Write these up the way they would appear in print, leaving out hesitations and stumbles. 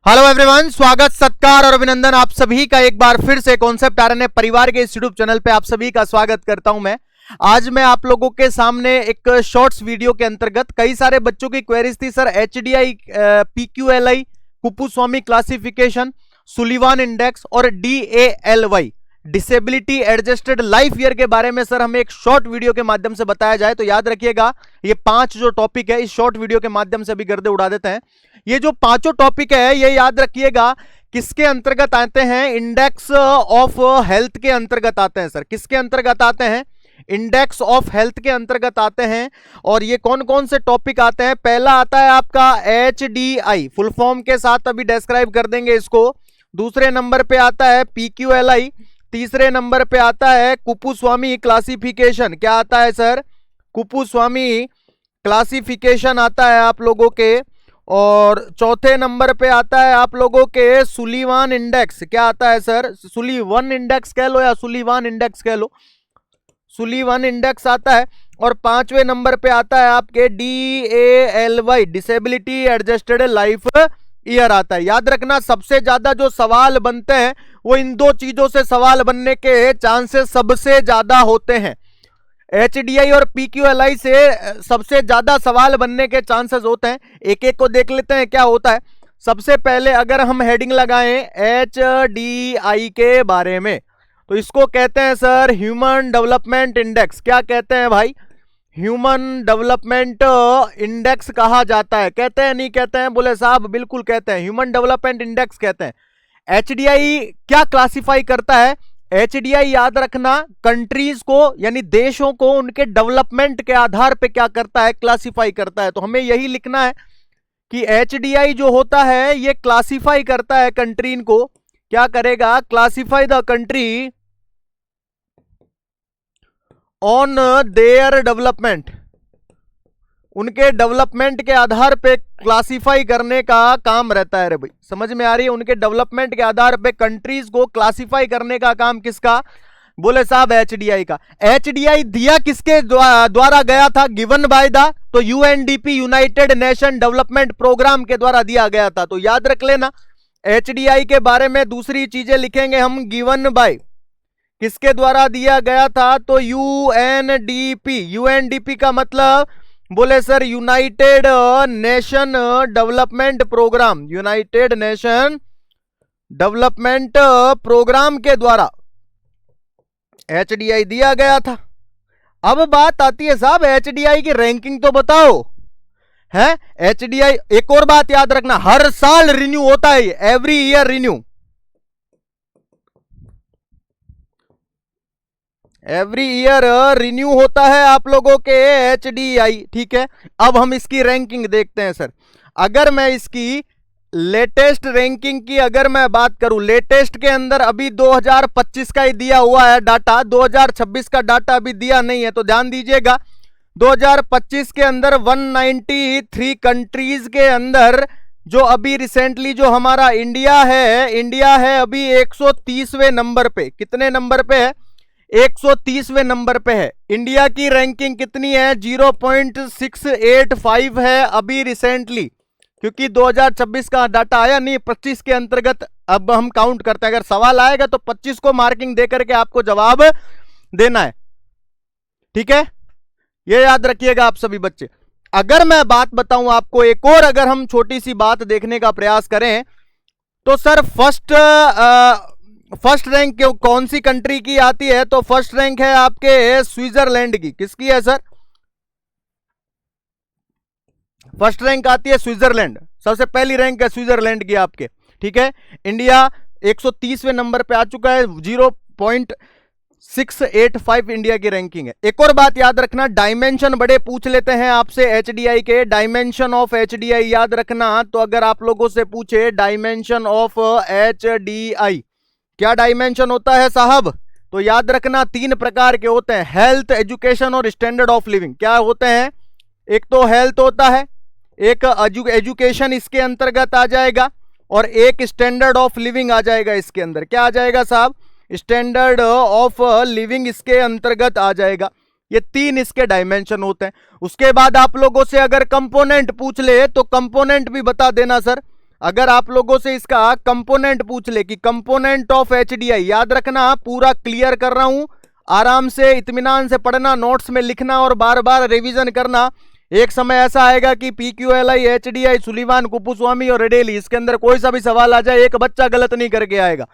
Hello everyone, स्वागत सत्कार और अभिनंदन आप सभी का एक बार फिर से कॉन्सेप्ट आरएनए परिवार के इस यूट्यूब चैनल पे आप सभी का स्वागत करता हूं मैं। आज मैं आप लोगों के सामने एक शॉर्ट्स वीडियो के अंतर्गत कई सारे बच्चों की क्वेरीज थी sir, HDI, PQLI, Kuppuswamy classification, Sullivan index और DALY disability adjusted life year के बारे में सर हमें एक शॉर्ट वीडियो के माध्यम से बताया जाए। तो याद रखिएगा, ये 5 जो टॉपिक है इस शॉर्ट वीडियो के माध्यम से अभी गर्दे उड़ा देते हैं। ये जो 5 टॉपिक है ये याद रखिएगा किसके अंतर्गत आते हैं, इंडेक्स ऑफ हेल्थ के अंतर्गत आते हैं सर। किसके अंतर्गत आते हैं? इंडेक्स ऑफ हेल्थ के अंतर्गत आते हैं। और ये कौन कौन से टॉपिक आते हैं? पहला आता है आपका एचडीआई, फुल फॉर्म के साथ अभी डिस्क्राइब कर देंगे इसको। दूसरे नंबर पे आता है पीक्यूएलआई। तीसरे नंबर पे आता है कुपुस्वामी क्लासिफिकेशन। क्या आता है सर? कुपुस्वामी क्लासिफिकेशन आता है आप लोगों के। और चौथे नंबर पे आता है आप लोगों के सुलिवान इंडेक्स। क्या आता है सर? सुलिवान इंडेक्स कह लो या सुलिवान इंडेक्स कह लो, सुलिवान इंडेक्स आता है। और 5वें नंबर पे आता है आपके डीएएलवाई, डिसेबिलिटी एडजस्टेड लाइफ ईयर आता है। याद रखना, सबसे ज्यादा जो सवाल बनते हैं वो इन दो चीजों से सवाल बनने के चांसेस सबसे ज्यादा होते हैं। एचडीआई और पीक्यूएलआई से सबसे ज्यादा सवाल बनने के चांसेस होते हैं। एक एक को देख लेते हैं क्या होता है। सबसे पहले अगर हम हेडिंग लगाएं एचडीआई के बारे में तो इसको कहते हैं सर ह्यूमन डेवलपमेंट इंडेक्स। क्या कहते हैं भाई? ह्यूमन डेवलपमेंट इंडेक्स कहा जाता है। कहते हैं नहीं कहते हैं? बोले साहब बिल्कुल कहते हैं, ह्यूमन डेवलपमेंट इंडेक्स कहते हैं। एचडीआई क्या क्लासिफाई करता है? एचडीआई याद रखना कंट्रीज को यानी देशों को उनके डेवलपमेंट के आधार पे क्या करता है? क्लासिफाई करता है। तो हमें यही लिखना है कि एचडीआई जो होता है ये क्लासिफाई करता है कंट्री को। क्या करेगा? Classify the country on their development, उनके डेवलपमेंट के आधार पे क्लासिफाई करने का काम रहता है। रे भाई समझ में आ रही है? उनके डेवलपमेंट के आधार पे कंट्रीज को क्लासिफाई करने का काम किसका? बोले साहब एचडीआई का। एचडीआई दिया किसके द्वारा गया था? गिवन बाय द, तो UNDP, United Nation Development Programme के द्वारा दिया गया था। तो याद रख लेना एचडीआई के बारे में दूसरी चीजें लिखेंगे हम, गिवन बाय किसके द्वारा दिया गया था? तो यूएनडीपी। यूएनडीपी का मतलब बोले sir United Nation Development Programme, United Nation Development Programme के द्वारा एचडीआई दिया गया था। अब बात आती है साहब एचडीआई की रैंकिंग तो बताओ है। एचडीआई एक और बात याद रखना, हर साल रिन्यू होता है, every year renew, every year renew होता है आप लोगों के एचडीआई। ठीक है, अब हम इसकी रैंकिंग देखते हैं सर। अगर मैं इसकी लेटेस्ट रैंकिंग की अगर मैं बात करूं, लेटेस्ट के अंदर अभी 2025 का ही दिया हुआ है डाटा, 2026 का डाटा अभी दिया नहीं है, तो ध्यान दीजिएगा। 2025 के अंदर 193 कंट्रीज के अंदर जो अभी रिसेंटली जो हमारा इंडिया है अभी 130वें नंबर पे। कितने नंबर पे है? 130वें नंबर पे है। इंडिया की रैंकिंग कितनी है? 0.685 है अभी रिसेंटली, क्योंकि 2026 का डाटा आया नहीं, 25 के अंतर्गत अब हम काउंट करते हैं। अगर सवाल आएगा तो 25 को मार्किंग देकर के आपको जवाब देना है। ठीक है, ये याद रखिएगा आप सभी बच्चे। अगर मैं बात बताऊं आपको एक और, अगर हम छोटी सी बात देखने का प्रयास करें तो सर फर्स्ट रैंक कौन सी कंट्री की आती है? तो फर्स्ट रैंक है आपके स्विट्जरलैंड की। किसकी है सर? फर्स्ट रैंक आती है स्विट्जरलैंड, सबसे पहली रैंक है स्विट्जरलैंड की आपके। ठीक है, इंडिया 130वें नंबर पे आ चुका है, 0.685 इंडिया की रैंकिंग है। एक और बात याद रखना, डायमेंशन बड़े पूछ लेते हैं आपसे एचडीआई के। डायमेंशन ऑफ एचडीआई याद रखना, तो अगर आप लोगों से पूछे डायमेंशन ऑफ एचडीआई क्या डायमेंशन होता है साहब, तो याद रखना 3 प्रकार के होते हैं, हेल्थ, एजुकेशन और स्टैंडर्ड ऑफ लिविंग। क्या होते हैं? एक तो हेल्थ होता है, एक एजुकेशन इसके अंतर्गत आ जाएगा, और एक स्टैंडर्ड ऑफ लिविंग आ जाएगा इसके अंदर। क्या आ जाएगा साहब? स्टैंडर्ड ऑफ लिविंग इसके अंतर्गत आ जाएगा। ये 3 इसके डायमेंशन होते हैं। उसके बाद आप लोगों से अगर कंपोनेंट पूछ ले तो कंपोनेंट भी बता देना सर। अगर आप लोगों से इसका कंपोनेंट पूछ ले कि कंपोनेंट ऑफ एचडीआई, याद रखना, पूरा क्लियर कर रहा हूं, आराम से इत्मीनान से पढ़ना, नोट्स में लिखना और बार बार रिवीजन करना। एक समय ऐसा आएगा कि पीक्यूएलआई, एचडीआई, सुलीवान, कुपुस्वामी और रेडेली, इसके अंदर कोई सा भी सवाल आ जाए, एक बच्चा गलत नहीं करके आएगा।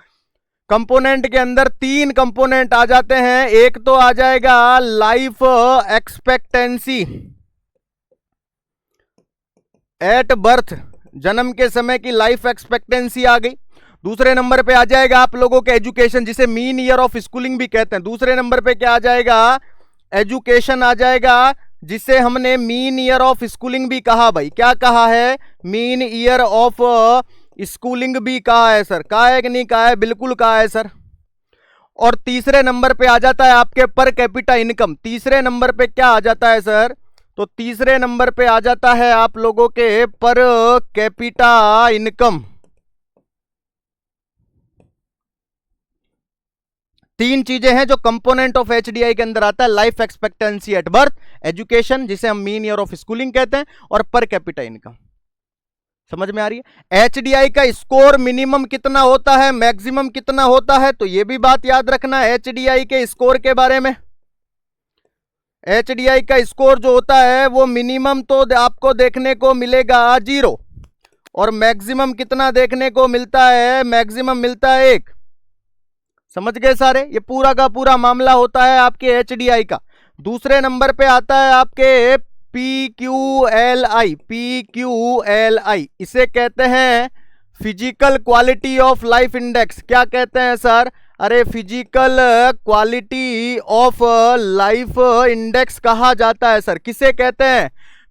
कंपोनेंट के अंदर 3 कंपोनेंट आ जाते हैं। एक तो आ जाएगा लाइफ एक्सपेक्टेंसी एट बर्थ, जन्म के समय की लाइफ एक्सपेक्टेंसी आ गई। दूसरे नंबर पे आ जाएगा आप लोगों के एजुकेशन, जिसे मीन ईयर ऑफ स्कूलिंग भी कहते हैं। दूसरे नंबर पे क्या आ जाएगा? एजुकेशन आ जाएगा, जिसे हमने मीन ईयर ऑफ स्कूलिंग भी कहा। भाई क्या कहा है? मीन ईयर ऑफ स्कूलिंग भी कहा है सर। कहा है कि नहीं कहा है? बिल्कुल कहा है सर। और तीसरे नंबर पे आ जाता है आपके पर कैपिटा इनकम। तीसरे नंबर पे क्या आ जाता है सर? तो तीसरे नंबर पे आ जाता है आप लोगों के पर कैपिटा इनकम। 3 चीजें हैं जो कंपोनेंट ऑफ एचडीआई के अंदर आता है। Life expectancy at birth, education जिसे हम मीन ईयर ऑफ स्कूलिंग कहते हैं, और पर कैपिटा इनकम। समझ में आ रही है? एचडीआई का स्कोर मिनिमम कितना होता है, मैक्सिमम कितना होता है, तो यह भी बात याद रखना है एचडीआई के स्कोर के बारे में। एचडीआई का स्कोर जो होता है वो मिनिमम तो आपको देखने को मिलेगा 0, और मैक्सिमम कितना देखने को मिलता है? मैक्सिमम मिलता है 1। समझ गए सारे? ये पूरा का पूरा मामला होता है आपके एचडीआई का। दूसरे नंबर पे आता है आपके पीक्यूएलआई। पीक्यूएलआई इसे कहते हैं physical quality of life index. क्या कहते हैं सर? अरे physical quality of life index कहा जाता है सर। किसे कहते हैं?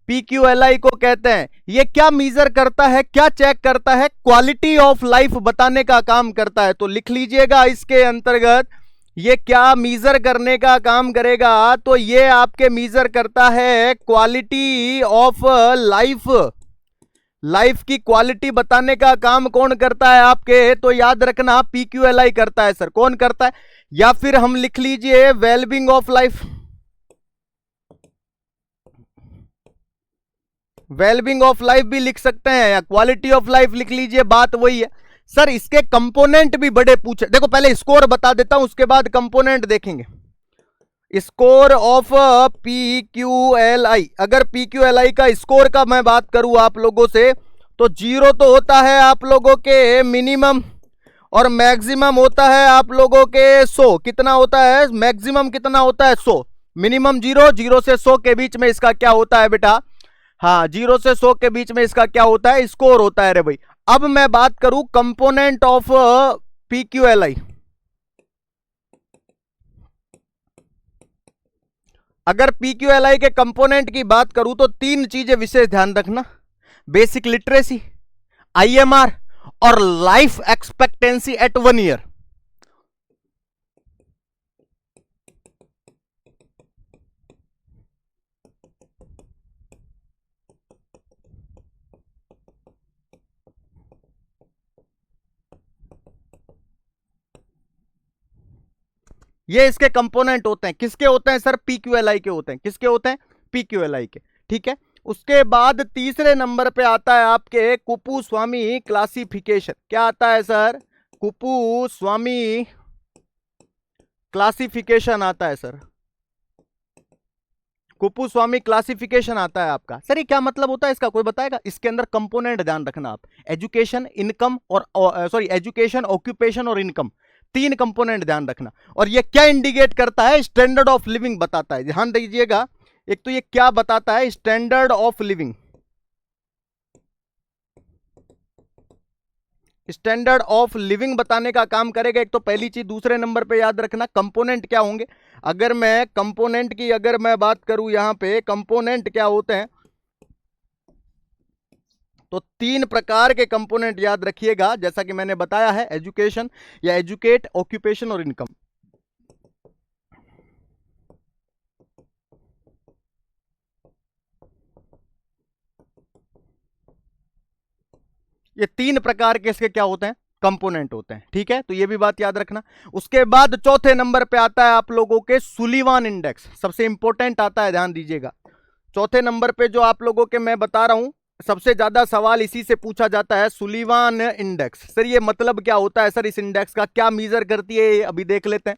पीक्यूएलआई को कहते हैं। ये क्या मीजर करता है, क्या चेक करता है? क्वालिटी ऑफ लाइफ बताने का काम करता है। तो लिख लीजिएगा इसके अंतर्गत ये क्या मीजर करने का काम करेगा? तो ये आपके मीजर करता है क्वालिटी ऑफ लाइफ। लाइफ की क्वालिटी बताने का काम कौन करता है आपके? तो याद रखना पीक्यूएलआई करता है सर। कौन करता है? या फिर हम लिख लीजिए wellbeing of life. Wellbeing of life भी लिख सकते हैं, या क्वालिटी ऑफ लाइफ लिख लीजिए, बात वही है सर। इसके कंपोनेंट भी बड़े पूछे। देखो पहले स्कोर बता देता हूं, उसके बाद कंपोनेंट देखेंगे। स्कोर ऑफ पीक्यूएलआई, अगर पीक्यूएलआई का स्कोर का मैं बात करूं आप लोगों से, तो 0 तो होता है आप लोगों के मिनिमम, और मैक्सिमम होता है आप लोगों के 100। कितना होता है? मैक्सिमम कितना होता है? 100। मिनिमम 0, 0 से 100 के बीच में इसका क्या होता है बेटा? हाँ, 0 से 100 के बीच में इसका क्या होता है? स्कोर होता है रे भाई। अब मैं बात करूं कंपोनेंट ऑफ पीक्यूएलआई। अगर पीक्यूएलआई के कंपोनेंट की बात करूं तो 3 चीजें विशेष ध्यान रखना। बेसिक लिटरेसी, आईएमआर और लाइफ एक्सपेक्टेंसी एट 1 ईयर। ये इसके कंपोनेंट होते हैं। किसके होते हैं सर? पीक्यूएलआई के होते हैं। किसके होते हैं? पीक्यूएलआई के। ठीक है। उसके बाद तीसरे नंबर पे आता है आपके कुपुस्वामी क्लासिफिकेशन। क्या आता है सर? कुपुस्वामी क्लासिफिकेशन आता है सर। कुपुस्वामी क्लासिफिकेशन आता है आपका। सर ये क्या मतलब होता है इसका? कोई बताएगा? इसके अंदर कंपोनेंट ध्यान रखना आप। एजुकेशन, इनकम और सॉरी एजुकेशन, ऑक्यूपेशन और इनकम, 3 कंपोनेंट ध्यान रखना। और ये क्या इंडिकेट करता है? स्टैंडर्ड ऑफ लिविंग बताता है। ध्यान दीजिएगा, एक तो ये क्या बताता है? Standard of living. Standard of living बताने का काम करेगा एक तो पहली चीज। दूसरे नंबर पे याद रखना कंपोनेंट क्या होंगे। अगर मैं कंपोनेंट की अगर मैं बात करूं, यहां पे कंपोनेंट क्या होते हैं, तो 3 प्रकार के कंपोनेंट याद रखिएगा, जैसा कि मैंने बताया है, एजुकेशन या एजुकेट, ऑक्यूपेशन और इनकम। ये 3 प्रकार के इसके क्या होते हैं? कंपोनेंट होते हैं। ठीक है, तो ये भी बात याद रखना। उसके बाद चौथे नंबर पे आता है आप लोगों के सुलीवान इंडेक्स। सबसे इंपॉर्टेंट आता है, ध्यान दीजिएगा। चौथे नंबर पे जो आप लोगों के मैं बता रहा हूं सबसे ज्यादा सवाल इसी से पूछा जाता है, सुलिवान इंडेक्स। सर ये मतलब क्या होता है सर, इस इंडेक्स का क्या मीजर करती है, अभी देख लेते हैं।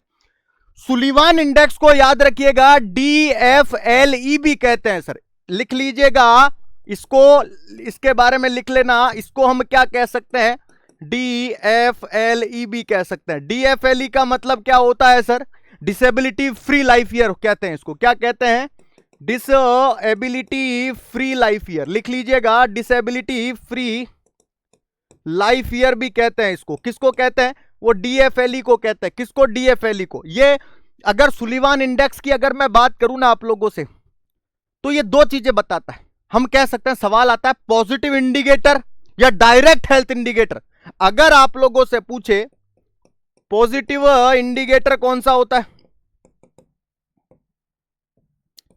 सुलिवान इंडेक्स को याद रखिएगा DFLE भी कहते हैं सर, लिख लीजिएगा इसको, इसके बारे में लिख लेना। इसको हम क्या कह सकते हैं, DFLE भी कह सकते हैं। DFLE का मतलब क्या होता है sir, disability free life year कहते हैं इसको। क्या कहते हैं, डिसेबिलिटी फ्री लाइफ ईयर, लिख लीजिएगा डिसेबिलिटी फ्री लाइफ ईयर भी कहते हैं इसको। किसको कहते हैं, वो DFLE को कहते हैं। किसको, DFLE को। ये अगर सुलिवान इंडेक्स की अगर मैं बात करूं ना आप लोगों से, तो ये दो चीजें बताता है। हम कह सकते हैं, सवाल आता है पॉजिटिव इंडिकेटर या डायरेक्ट हेल्थ इंडिकेटर। अगर आप लोगों से पूछे पॉजिटिव इंडिकेटर कौन सा होता है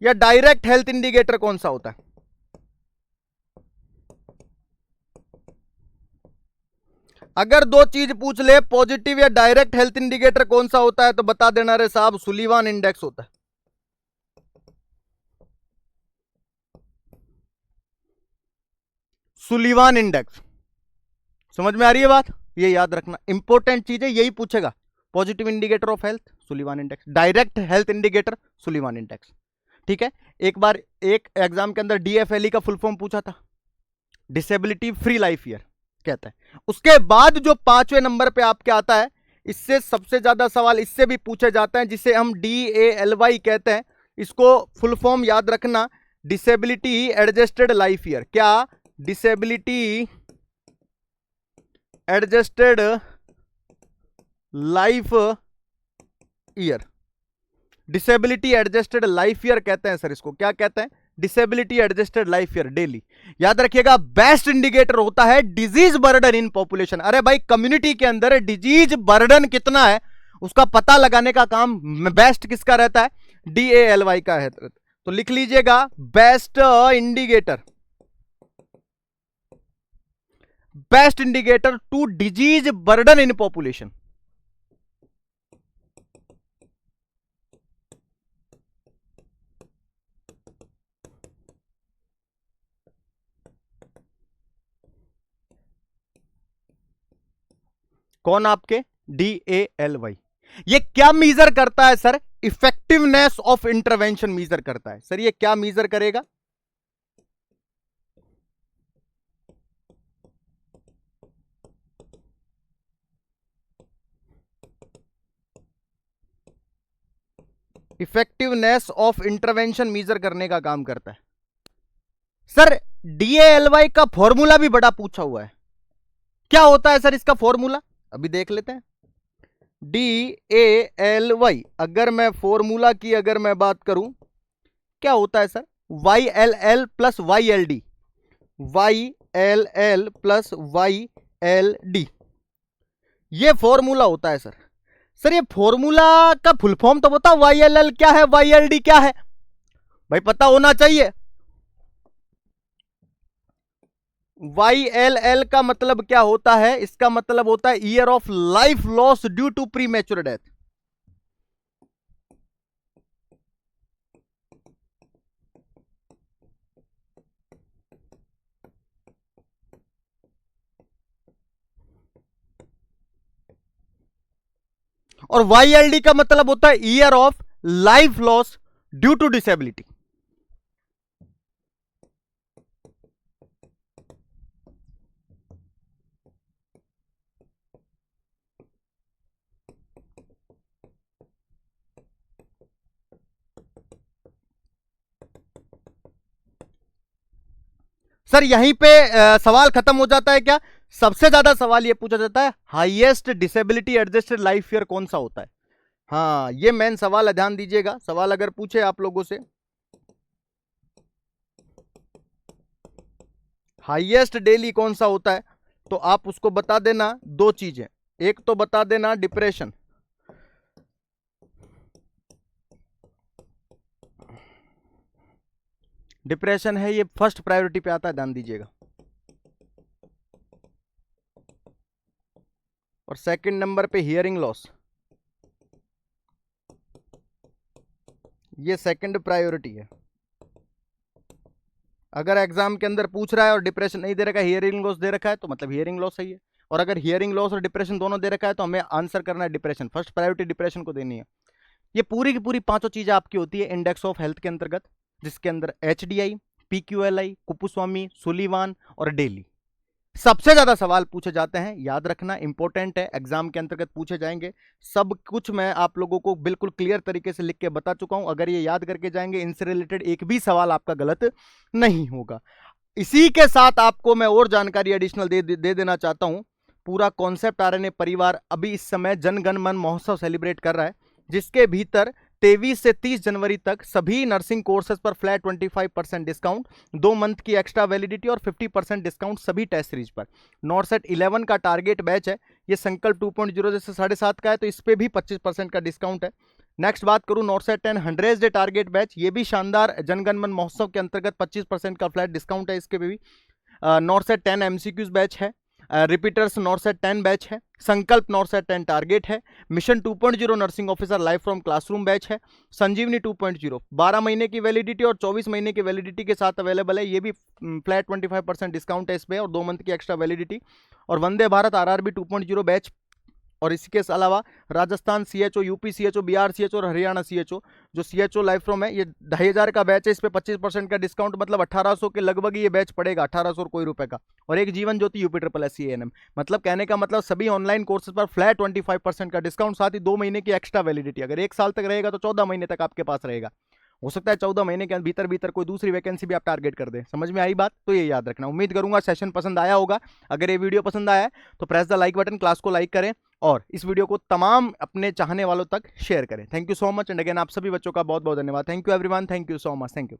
या डायरेक्ट हेल्थ इंडिकेटर कौन सा होता है, अगर दो चीज पूछ ले, पॉजिटिव या डायरेक्ट हेल्थ इंडिकेटर कौन सा होता है, तो बता देना रे साहब, सुलिवान इंडेक्स होता है। सुलिवान इंडेक्स, समझ में आ रही है बात, ये याद रखना, इंपॉर्टेंट चीज है, यही पूछेगा। Positive indicator of health, Sullivan index. Direct health indicator, Sullivan index. ठीक है। एक बार एक एग्जाम के अंदर DFLE का फुल फॉर्म पूछा था, डिसेबिलिटी फ्री लाइफ ईयर कहता है। उसके बाद जो 5वें नंबर पे आपके आता है, इससे सबसे ज्यादा सवाल इससे भी पूछे जाते हैं, जिसे हम DALY कहते हैं। इसको फुल फॉर्म याद रखना, डिसेबिलिटी एडजस्टेड लाइफ ईयर। क्या, disability adjusted life year, disability adjusted life year कहते हैं सर इसको। क्या कहते हैं, disability adjusted life year daily. याद रखिएगा, बेस्ट इंडिकेटर होता है डिजीज बर्डन इन पॉपुलेशन। अरे भाई, कम्युनिटी के अंदर डिजीज बर्डन कितना है उसका पता लगाने का काम बेस्ट किसका रहता है, DALY का है। तो लिख लीजिएगा, best indicator, best indicator to disease burden in population. कौन, आपके DALY। ये क्या मीजर करता है sir, effectiveness of intervention measure करता है। सर ये क्या मीजर करेगा, इफेक्टिवनेस ऑफ इंटरवेंशन मीजर करने का काम करता है। सर DALY का फॉर्मूला भी बड़ा पूछा हुआ है, क्या होता है सर इसका फॉर्मूला, अभी देख लेते हैं। DALY अगर मैं फॉर्मूला की अगर मैं बात करूं, क्या होता है sir, YLL plus YLD, YLL plus YLD, ये फॉर्मूला होता है सर। सर ये फॉर्मूला का फुल फॉर्म तो बताओ, YLL क्या है, YLD क्या है, भाई पता होना चाहिए। YLL का मतलब क्या होता है, इसका मतलब होता है year of life loss due to premature death. और YLD का मतलब होता है year of life loss due to disability. Sir यहीं पे सवाल खत्म हो जाता है क्या, सबसे ज्यादा सवाल ये पूछा जाता है, highest disability adjusted life year कौन सा होता है। हाँ ये मेन सवाल है, ध्यान दीजिएगा। सवाल अगर पूछे आप लोगों से, हाईएस्ट डेली कौन सा होता है, तो आप उसको बता देना दो चीजें। एक तो बता देना डिप्रेशन, डिप्रेशन है ये फर्स्ट प्रायोरिटी पे आता है, ध्यान दीजिएगा। और सेकंड नंबर पे हियरिंग लॉस, ये सेकंड प्रायोरिटी है। अगर एग्जाम के अंदर पूछ रहा है और डिप्रेशन नहीं दे रखा है, हियरिंग लॉस दे रखा है, तो मतलब हियरिंग लॉस सही है। और अगर हियरिंग लॉस और डिप्रेशन दोनों दे रखा है तो हमें आंसर करना है डिप्रेशन, फर्स्ट प्रायोरिटी डिप्रेशन को देनी है। ये पूरी की पूरी पांचों चीजें आपकी होती है इंडेक्स ऑफ हेल्थ के अंतर्गत, जिसके अंदर HDI, PQLI, कुपुस्वामी, सुलीवान और डेली सबसे ज्यादा सवाल पूछे जाते हैं। याद रखना इंपॉर्टेंट है, एग्जाम के अंतर्गत पूछे जाएंगे। सब कुछ मैं आप लोगों को बिल्कुल क्लियर तरीके से लिख के बता चुका हूं। अगर ये याद करके जाएंगे, इनसे रिलेटेड एक भी सवाल आपका गलत नहीं होगा। इसी के साथ आपको मैं और जानकारी एडिशनल दे देना चाहता हूं। पूरा कॉन्सेप्ट RNA परिवार अभी इस समय जन गण मन महोत्सव सेलिब्रेट कर रहा है, जिसके भीतर 23 से 30 जनवरी तक सभी नर्सिंग कोर्सेज पर फ्लैट 25% डिस्काउंट, 2 मंथ की एक्स्ट्रा वैलिडिटी और 50% डिस्काउंट सभी टेस्ट सीरीज पर। नॉर्सेट 11 का टारगेट बैच है, ये संकल्प 2.0 जैसे 7.5 का है, तो इस पे भी 25% का डिस्काउंट है। नेक्स्ट बात करूं नॉर्सेट 10 100 डे टारगेट बैच, ये भी शानदार जनगणमन महोत्सव के अंतर्गत 25% का फ्लैट डिस्काउंट है, इसके भी। नॉर्सेट 10 MCQs बैच है, रिपीटर्स नॉर्सेट 10 बैच है, संकल्प नॉर्सेट 10 टारगेट है, mission 2.0 nursing officer life from classroom batch है, संजीवनी 2.0 12 महीने की वैलिडिटी और 24 महीने की वैलिडिटी के साथ अवेलेबल है, ये भी फ्लैट 25% डिस्काउंट है इस पे और 2 मंथ की एक्स्ट्रा वैलिडिटी। और वंदे भारत RRB 2.0 बैच, और इसके अलावा Rajasthan CHO, UP CHO, Bihar CHO और हरियाणा CHO, जो CHO लाइफ फ्रॉम है, ये 2500 का बैच है, इस पे 25% का डिस्काउंट, मतलब 1800 के लगभग ये बैच पड़ेगा, 1800 कोई रुपए का। और एक जीवन ज्योति UPSSC ANM, मतलब कहने का मतलब सभी ऑनलाइन कोर्सेज पर फ्लैट 25% का डिस्काउंट, साथ ही 2 महीने की एक्स्ट्रा वैलिडिटी। अगर 1 साल तक रहेगा तो 14 महीने तक आपके पास रहेगा। हो सकता है 14 महीने के भीतर भीतर कोई दूसरी वैकेंसी भी आप टारगेट कर दें। समझ में आई बात? तो ये याद रखना। उम्मीद करूंगा सेशन पसंद आया होगा। अगर ये वीडियो पसंद आया है तो press the like button, class को लाइक करें और इस वीडियो को तमाम अपने चाहने वालों तक शेयर करें। Thank you so much and again आप सभी बच्चों का बहुत बहुत धन्यवाद। Thank you everyone, thank you so much, thank you.